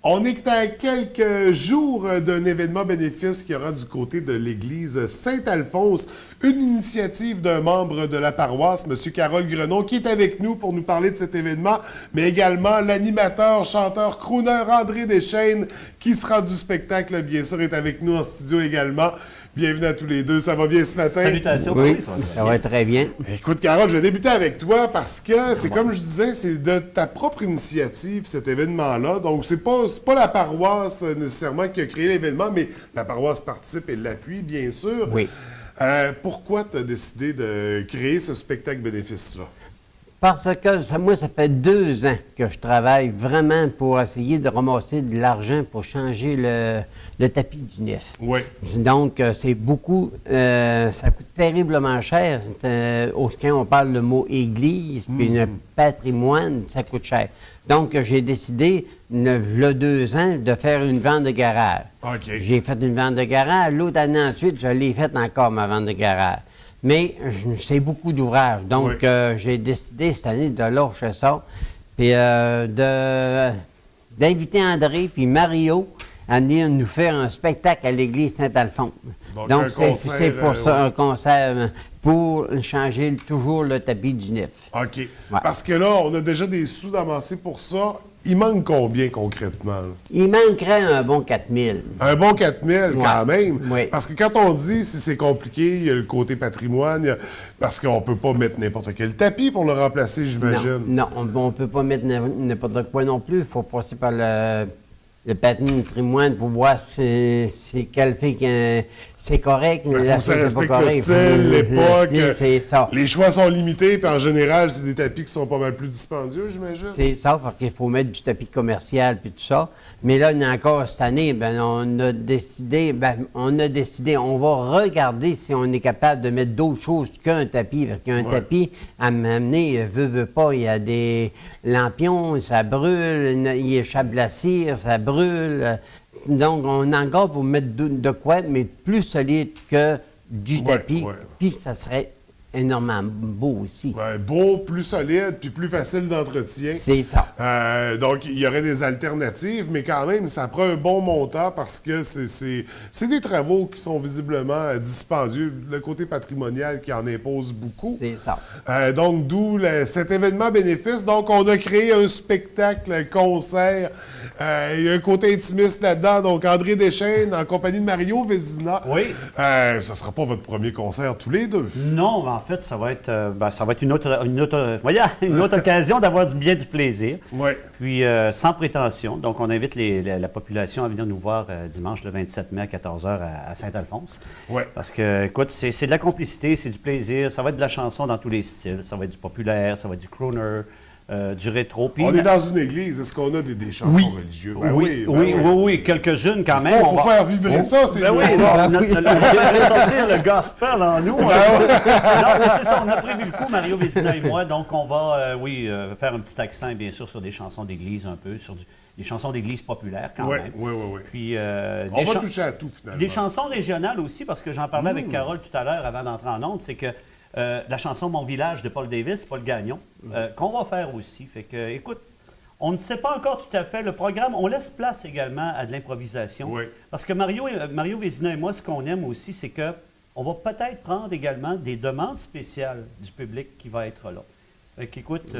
On est à quelques jours d'un événement bénéfice qui aura du côté de l'église Saint-Alphonse, une initiative d'un membre de la paroisse, M. Carole Grenon, qui est avec nous pour nous parler de cet événement, mais également l'animateur, chanteur, crooner André Deschênes, qui sera du spectacle, bien sûr, est avec nous en studio également. Bienvenue à tous les deux. Ça va bien ce matin? Salutations. Oui, ça va très bien. Écoute, Carole, je vais débuter avec toi parce que c'est comme je disais, c'est de ta propre initiative, cet événement-là. Donc, c'est pas la paroisse nécessairement qui a créé l'événement, mais la paroisse participe et l'appuie, bien sûr. Oui. Pourquoi tu as décidé de créer ce spectacle bénéfice-là? Parce que moi, ça fait 2 ans que je travaille vraiment pour essayer de ramasser de l'argent pour changer le tapis du nef. Oui. Donc, c'est beaucoup, ça coûte terriblement cher. Quand on parle le mot église, puis le patrimoine, ça coûte cher. Donc, j'ai décidé, il y a 2 ans, de faire une vente de garage. OK. J'ai fait une vente de garage. L'autre année ensuite, je l'ai faite encore, ma vente de garage. Mais c'est beaucoup d'ouvrages. Donc, j'ai décidé cette année de lâcher ça. Puis d'inviter André puis Mario à venir nous faire un spectacle à l'église Saint-Alphonse. Donc c'est pour ça, un concert pour changer toujours le tapis du nef. OK. Ouais. Parce que là, on a déjà des sous d'amassés pour ça. Il manque combien concrètement? Là? Il manquerait un bon 4 000. Un bon 4 000 quand même. Oui. Parce que quand on dit si c'est compliqué, il y a le côté patrimoine, parce qu'on ne peut pas mettre n'importe quel tapis pour le remplacer, j'imagine. Non, on ne peut pas mettre n'importe quoi non plus. Il faut passer par le patrimoine pour voir c'est quel fait que c'est correct. Il faut que ça respecte le style, l'époque. C'est ça. Les choix sont limités, puis en général, c'est des tapis qui sont pas mal plus dispendieux, j'imagine. C'est ça, parce qu'il faut mettre du tapis commercial puis tout ça. Mais là, encore cette année, on a décidé, on va regarder si on est capable de mettre d'autres choses qu'un tapis. Parce qu'un tapis, à m'amener, veut pas, il y a des lampions, ça brûle, il échappe de la cire, ça brûle. Donc, on a encore pour mettre de quoi, mais plus solide que du tapis. Puis, ça serait énormément beau aussi. Ouais, beau, plus solide, puis plus facile d'entretien. C'est ça. Donc, il y aurait des alternatives, mais quand même, ça prend un bon montant parce que c'est des travaux qui sont visiblement dispendieux. Le côté patrimonial qui en impose beaucoup. C'est ça. Donc, d'où cet événement bénéfice. Donc, on a créé un spectacle, un concert. Il y a un côté intimiste là-dedans. Donc, André Deschênes en compagnie de Mario Vézina. Oui. Ça ne sera pas votre premier concert tous les deux. Non, en fait, ça va être une autre occasion d'avoir bien du plaisir. Oui. Puis, sans prétention. Donc, on invite la population à venir nous voir dimanche le 27 mai à 14h à Saint-Alphonse. Oui. Parce que, écoute, c'est de la complicité, c'est du plaisir. Ça va être de la chanson dans tous les styles. Ça va être du populaire, ça va être du crooner. Du rétro. Puis, on est dans une église. Est-ce qu'on a des chansons religieuses? Ben oui, quelques-unes quand même. Il faut faire vibrer ça, c'est on va ressortir le gospel en nous. Non, mais c'est ça, on a prévu le coup, Mario Vézina et moi. Donc, on va, faire un petit accent, bien sûr, sur des chansons d'église un peu, sur des chansons d'église populaires quand même. Oui. Puis, on va toucher à tout, finalement. Des chansons régionales aussi, parce que j'en parlais avec Carole tout à l'heure avant d'entrer en ondes, c'est que la chanson Mon village de Paul Davis, Paul Gagnon, qu'on va faire aussi. Fait que, écoute, on ne sait pas encore tout à fait le programme. On laisse place également à de l'improvisation. Oui. Parce que Mario Vézina et moi, ce qu'on aime aussi, c'est qu'on va peut-être prendre également des demandes spéciales du public qui va être là. Fait qu'écoute,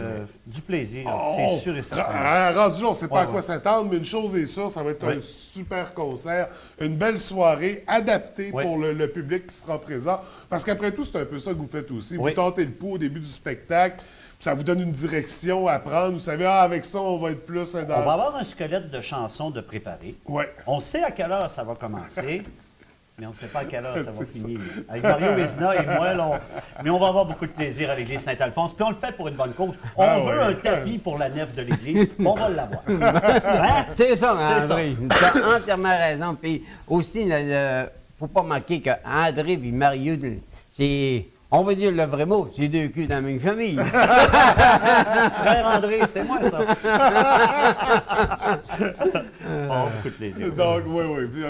du plaisir, c'est sûr et certain. Rendu là, on ne sait pas à quoi s'attendre, mais une chose est sûre, ça va être un super concert, une belle soirée adaptée pour le public qui sera présent. Parce qu'après tout, c'est un peu ça que vous faites aussi. Vous tentez le pouls au début du spectacle, ça vous donne une direction à prendre. Vous savez, avec ça, on va être plus... On va avoir un squelette de chansons de préparer. Ouais. On sait à quelle heure ça va commencer. Mais on ne sait pas à quelle heure ça va finir. Avec Mario Vézina et moi, mais on va avoir beaucoup de plaisir à l'église Saint-Alphonse. Puis on le fait pour une bonne cause. On veut un tapis pour la nef de l'église. On va l'avoir. Hein? C'est ça, André. Tu as entièrement raison. Puis aussi, il ne faut pas manquer qu'André et Mario, c'est... On va dire le vrai mot, c'est 2 culs dans la même famille. Frère André, c'est moi ça. Beaucoup de plaisir. Donc, oui.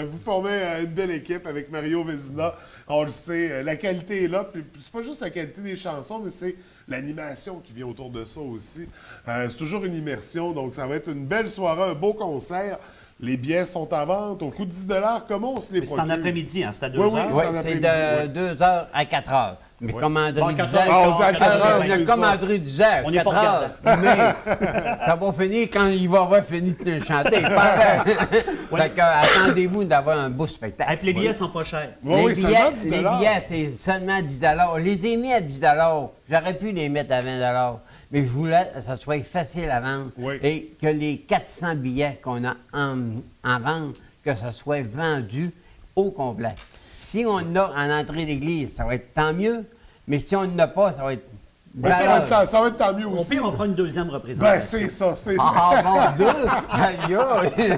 Vous formez une belle équipe avec Mario Vézina. On le sait, la qualité est là. Puis c'est pas juste la qualité des chansons, mais c'est l'animation qui vient autour de ça aussi. C'est toujours une immersion. Donc, ça va être une belle soirée, un beau concert. Les billets sont en vente au coût de 10 $. Comment on se les Mais c'est procure? en après-midi, hein? C'est à 2 Oui, oui, heures. Oui, en c'est après-midi, de 2 heures à 4 heures. Mais Ouais. comme André Bon, 4 disait, heures, Ah, on dit à 4 heures, le c'est comme ça. André disait, On n'est 4 pas heures. Mais ça va finir quand il va avoir fini de le chanter. Fait que, attendez-vous d'avoir un beau spectacle. Et puis les billets sont pas chers. Oui, oui, seulement 10 les billets, c'est seulement 10 $. Je les ai mis à 10 $. J'aurais pu les mettre à 20 $. Mais je voulais que ça soit facile à vendre Oui. et que les 400 billets qu'on a en vente, que ça soit vendu au complet. Si on en a en entrée d'église, ça va être tant mieux. Mais si on n'en a pas, ça va être... Ben, ça va être tant mieux Au aussi. pire, on fera une deuxième Ben, représentation. c'est ça, c'est Ah, bon, deux! Aïe, aïe!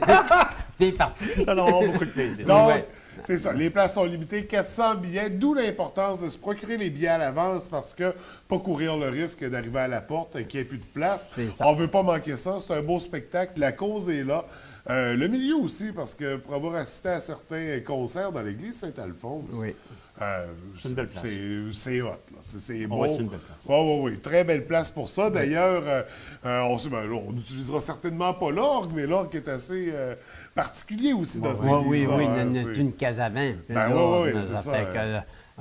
T'es parti! Ça va avoir beaucoup de plaisir. Donc, Ouais. c'est ça. Les places sont limitées, 400 billets, d'où l'importance de se procurer les billets à l'avance parce que pas courir le risque d'arriver à la porte et qu'il n'y ait plus de place. C'est ça. On veut pas manquer ça. C'est un beau spectacle. La cause est là. Le milieu aussi, parce que pour avoir assisté à certains concerts dans l'église Saint-Alphonse, Oui. C'est une belle place. c'est hot. Là. C'est beau. ouais, c'est une belle place. Oui. Très belle place pour ça. D'ailleurs, on n'utilisera certainement pas l'orgue, mais l'orgue est assez particulier aussi dans cette Oui, église-là. oui, hein, c'est une case à vin. Ben oui, c'est ça.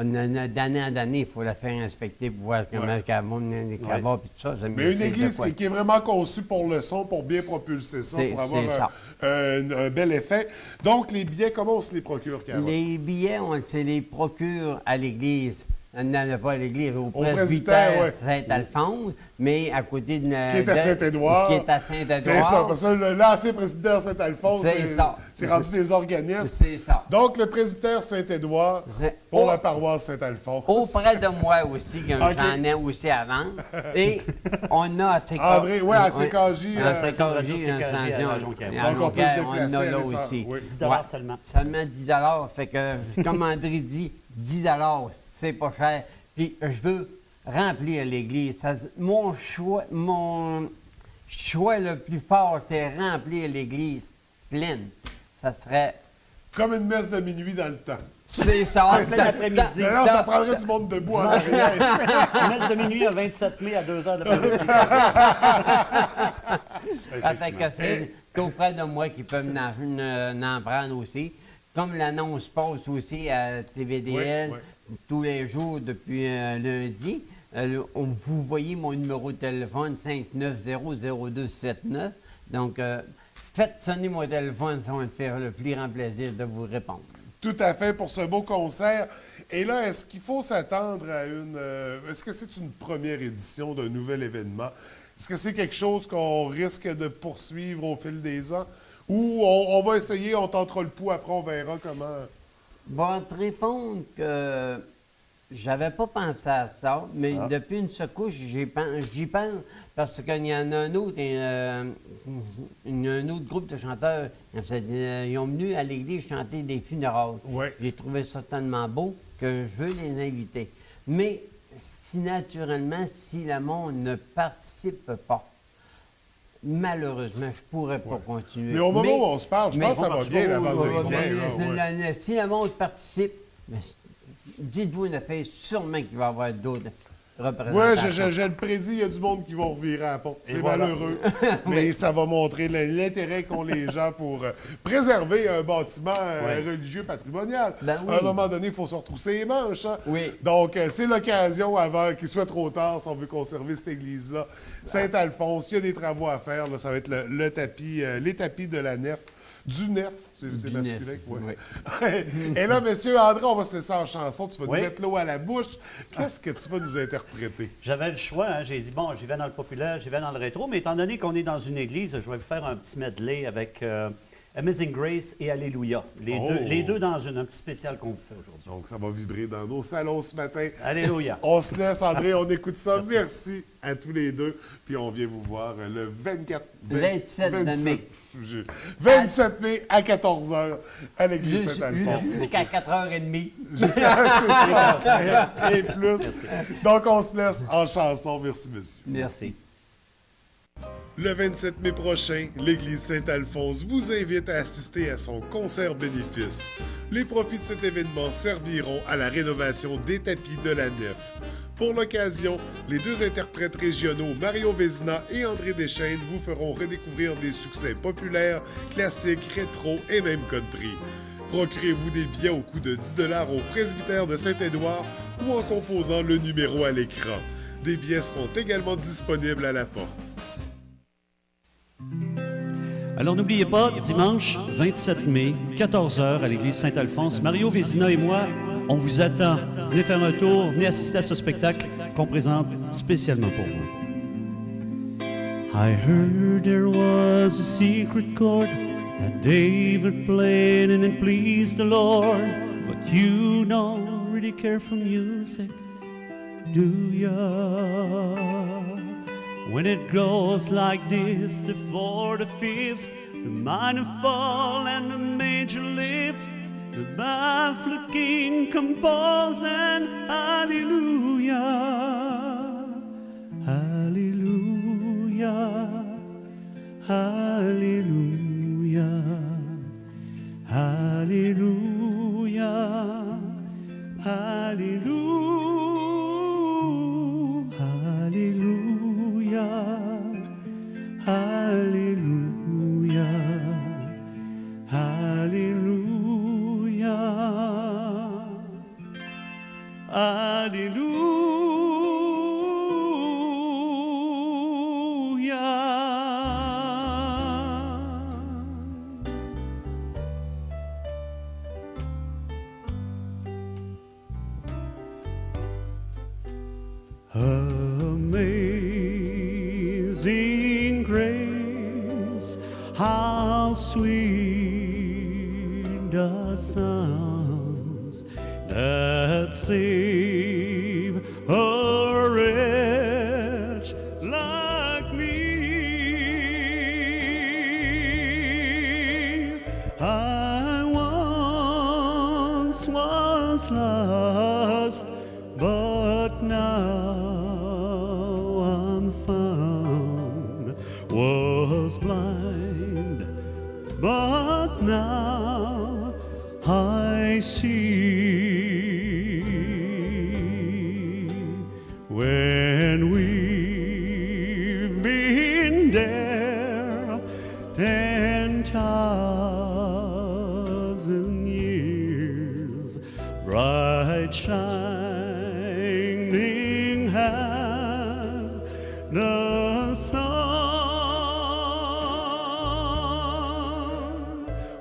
D'année en année, il faut la faire inspecter pour voir comment elle va, les cabas et tout ça. Mais une église qui est vraiment conçue pour le son, pour bien propulser ça, pour avoir c'est ça. un bel effet. Donc, les billets, comment on se les procure, Carole? Les billets, on se les procure à l'église. On n'en a pas à l'église, au presbytère, presbytère Saint-Alphonse, mais à côté de... Qui est à Saint-Édouard. Qui est à Saint-Édouard. C'est ça, parce que l'ancien presbytère Saint-Alphonse, C'est ça. c'est rendu des organismes. C'est ça. Donc, le presbytère Saint-Édouard pour la paroisse Saint-Alphonse. Auprès de moi aussi, que OK. j'en ai aussi à vendre. Et on a à CKJ. André, oui, à CKJ. À CKJ, à CKJ, la Jonquière. Donc, on peut se déplacer, on a là aller ça, aussi. oui. 10 Ouais. $ seulement. Seulement 10 $. Fait que, comme André dit, 10 $, c'est pas cher. Puis je veux remplir l'église. Mon choix le plus fort, c'est remplir l'église pleine. Ça serait... Comme une messe de minuit dans le temps. C'est ça. En plein après-midi. D'ailleurs, ça prendrait du monde debout en arrière. La messe de minuit le 27 mai à 2 h de l'après-midi. Fait que c'est auprès de moi qui peuvent en prendre aussi. Comme l'annonce passe aussi à TVDL Oui. tous les jours depuis lundi. Vous voyez mon numéro de téléphone, 5900279. Donc, faites sonner mon téléphone, ça va me faire le plus grand plaisir de vous répondre. Tout à fait pour ce beau concert. Et là, est-ce qu'il faut s'attendre à est-ce que c'est une première édition d'un nouvel événement? Est-ce que c'est quelque chose qu'on risque de poursuivre au fil des ans? Ou on va essayer, on tentera le pouls, après on verra comment... Je vais te répondre que j'avais pas pensé à ça, mais depuis une secousse, j'y pense parce qu'il y en a un autre, un autre groupe de chanteurs. Ils ont venu à l'église chanter des funérailles. Ouais. J'ai trouvé ça tellement beau que je veux les inviter. Mais si naturellement, si le monde ne participe pas, malheureusement, je pourrais pas continuer. Mais au moment où on se parle, je pense que ça va bien, la vente de billets. Si le monde participe, dites-vous une affaire, sûrement qu'il va y avoir d'autres représentants. Oui, je le prédis, il y a du monde qui va revirer à la porte. C'est voilà. malheureux, mais ça va montrer l'intérêt qu'ont les gens pour préserver un bâtiment religieux patrimonial. Ben oui. À un moment donné, il faut se retrousser les manches. Hein? Oui. Donc, c'est l'occasion, avant qu'il soit trop tard, si on veut conserver cette église-là. Saint-Alphonse, il y a des travaux à faire. Là, ça va être le tapis, les tapis de la nef. Du nef, c'est masculin. nef, Ouais. Et là, messieurs, André, on va se laisser en chanson. Tu vas Oui. nous mettre l'eau à la bouche. Qu'est-ce que tu vas nous interpréter? J'avais le choix, hein. J'ai dit, bon, j'y vais dans le populaire, j'y vais dans le rétro, mais étant donné qu'on est dans une église, je vais vous faire un petit medley avec Amazing Grace et Alléluia. Les deux dans un petit spécial qu'on vous fait aujourd'hui. Donc, ça va vibrer dans nos salons ce matin. Alléluia. On se laisse, André, on écoute ça. Merci à tous les deux. Puis on vient vous voir le 27 mai. 27 mai à 14h à l'église Saint-Alphonse. Jusqu'à 4h30. Jusqu'à ça. Et plus. Donc, on se laisse en chanson. Merci, monsieur. Merci. Le 27 mai prochain, l'Église Saint-Alphonse vous invite à assister à son concert bénéfice. Les profits de cet événement serviront à la rénovation des tapis de la nef. Pour l'occasion, les deux interprètes régionaux Mario Vézina et André Deschênes vous feront redécouvrir des succès populaires, classiques, rétro et même country. Procurez-vous des billets au coût de 10 $ au presbytère de Saint-Édouard ou en composant le numéro à l'écran. Des billets seront également disponibles à la porte. Alors n'oubliez pas, dimanche 27 mai, 14h à l'église Saint-Alphonse, Mario Vézina et moi, on vous attend. Venez faire un tour, venez assister à ce spectacle qu'on présente spécialement pour vous. I heard there was a secret chord that David played and it pleased the Lord, but you don't really care for music, do ya? When it goes like this, the fourth, the fifth, the minor fall and the major lift, the baffled king compose and hallelujah, hallelujah, hallelujah, hallelujah, hallelujah, hallelujah, hallelujah, hallelujah, hallelujah. Amazing grace, how sweet the sounds that save a wretch like me. I once was lost, but now I'm found, was blind, but now I see. When we've been there 10,000 years, bright shining as the sun,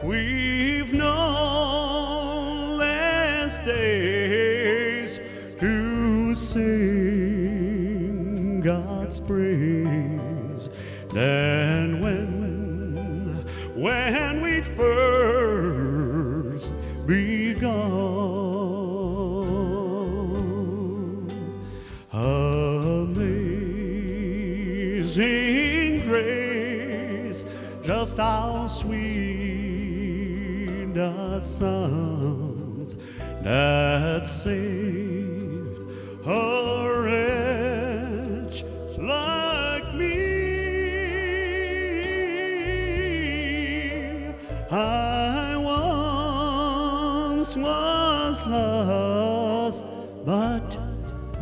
we've no less days to sing God's praise than when we'd first begun. Amazing grace, just how sweet the sounds that saved a wretch like me. I once was lost, but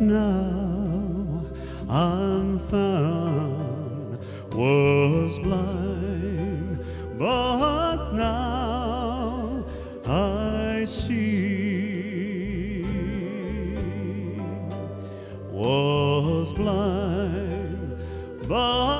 now I'm found, was blind, but now I see, was blind, but